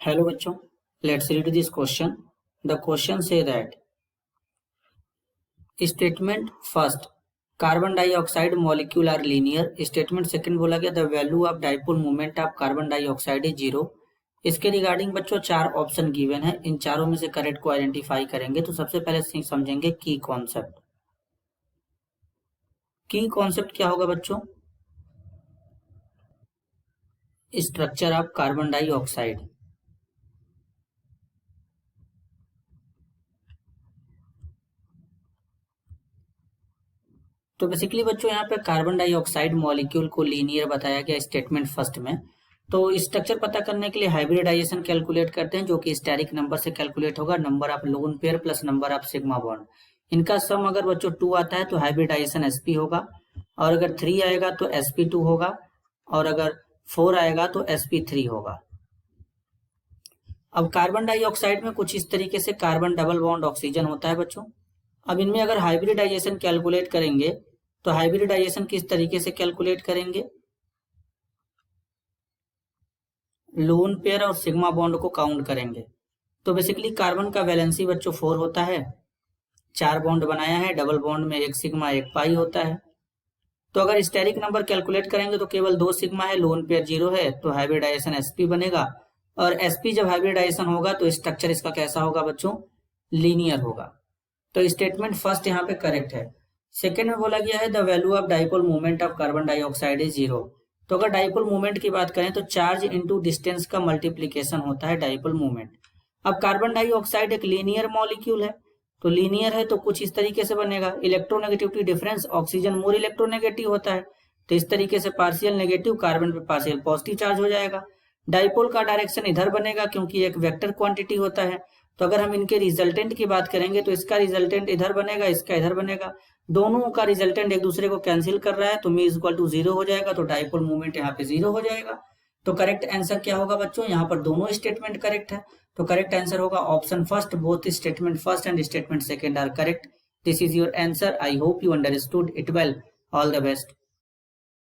Hello बच्चों, let's read this question. The question say that statement first carbon dioxide molecule are linear. Statement second बोला गया the value of dipole moment of carbon dioxide is 0. इसके regarding बच्चों चार option given है, इन चारों में से करेक्ट को आइडेंटिफाई करेंगे। तो सबसे पहले समझेंगे की कॉन्सेप्ट। की कॉन्सेप्ट क्या होगा बच्चों? Structure of carbon dioxide. तो बेसिकली बच्चों यहाँ पे कार्बन डाइऑक्साइड मॉलिक्यूल को लीनियर बताया गया स्टेटमेंट फर्स्ट में। तो स्ट्रक्चर पता करने के लिए हाइब्रिडाइजेशन कैलकुलेट करते हैं, जो कि स्टेरिक नंबर से कैलकुलेट होगा, number of lone pair plus number of sigma bond. इनका सम अगर बच्चों 2 आता है तो हाइब्रिडाइजेशन sp होगा, और अगर 3 आएगा तो sp2 होगा, और अगर 4 आएगा तो sp3 होगा। अब कार्बन डाइऑक्साइड में कुछ इस तरीके से कार्बन डबल बॉन्ड ऑक्सीजन होता है बच्चों। अब इनमें अगर हाइब्रिडाइजेशन कैलकुलेट करेंगे तो हाइब्रिडाइजेशन किस तरीके से कैलकुलेट करेंगे? लोन पेयर और सिग्मा बॉन्ड को काउंट करेंगे। तो बेसिकली कार्बन का वैलेंसी बच्चों 4 होता है, 4 बॉन्ड बनाया है, डबल बॉन्ड में 1 सिग्मा 1 पाई होता है। तो अगर स्टेरिक नंबर कैलकुलेट करेंगे तो केवल 2 सिग्मा है, लोन पेयर 0 है, तो हाइब्रिडाइजेशन sp बनेगा। और sp जब हाइब्रिडाइजेशन होगा तो स्ट्रक्चर इसका कैसा होगा बच्चों? लीनियर होगा। तो स्टेटमेंट फर्स्ट यहाँ पे करेक्ट है। सेकेंड में बोला गया है the value of dipole movement of carbon dioxide is 0। तो अगर डाइपोल मूवमेंट की बात करें तो चार्ज इनटू डिस्टेंस का मल्टीप्लीकेशन होता है डाइपोल मूवमेंट। अब कार्बन डाइऑक्साइड एक लीनियर मॉलिक्यूल है, तो लीनियर है तो कुछ इस तरीके से बनेगा। Electronegativity difference, oxygen more electronegative होता है, तो इस तरीके से पार्शियल नेगेटिव, कार्बन पे पार्शियल पॉजिटिव चार्ज हो जाएगा। डाइपोल का डायरेक्शन इधर बनेगा क्योंकि एक वेक्टर क्वांटिटी होता है। तो अगर हम इनके रिजल्टेंट की बात करेंगे तो इसका रिजल्टेंट इधर बनेगा, इसका इधर बनेगा, दोनों का रिजल्टेंट एक दूसरे को कैंसिल कर रहा है, तो मी इक्वल टू 0 हो जाएगा। तो डाइपोल मूवमेंट यहाँ पे 0 हो जाएगा। तो करेक्ट आंसर क्या होगा बच्चों? यहाँ पर दोनों स्टेटमेंट करेक्ट है, तो करेक्ट आंसर होगा option first. Both statement first and statement second are correct. This is your answer. I hope you understood it well. All the best.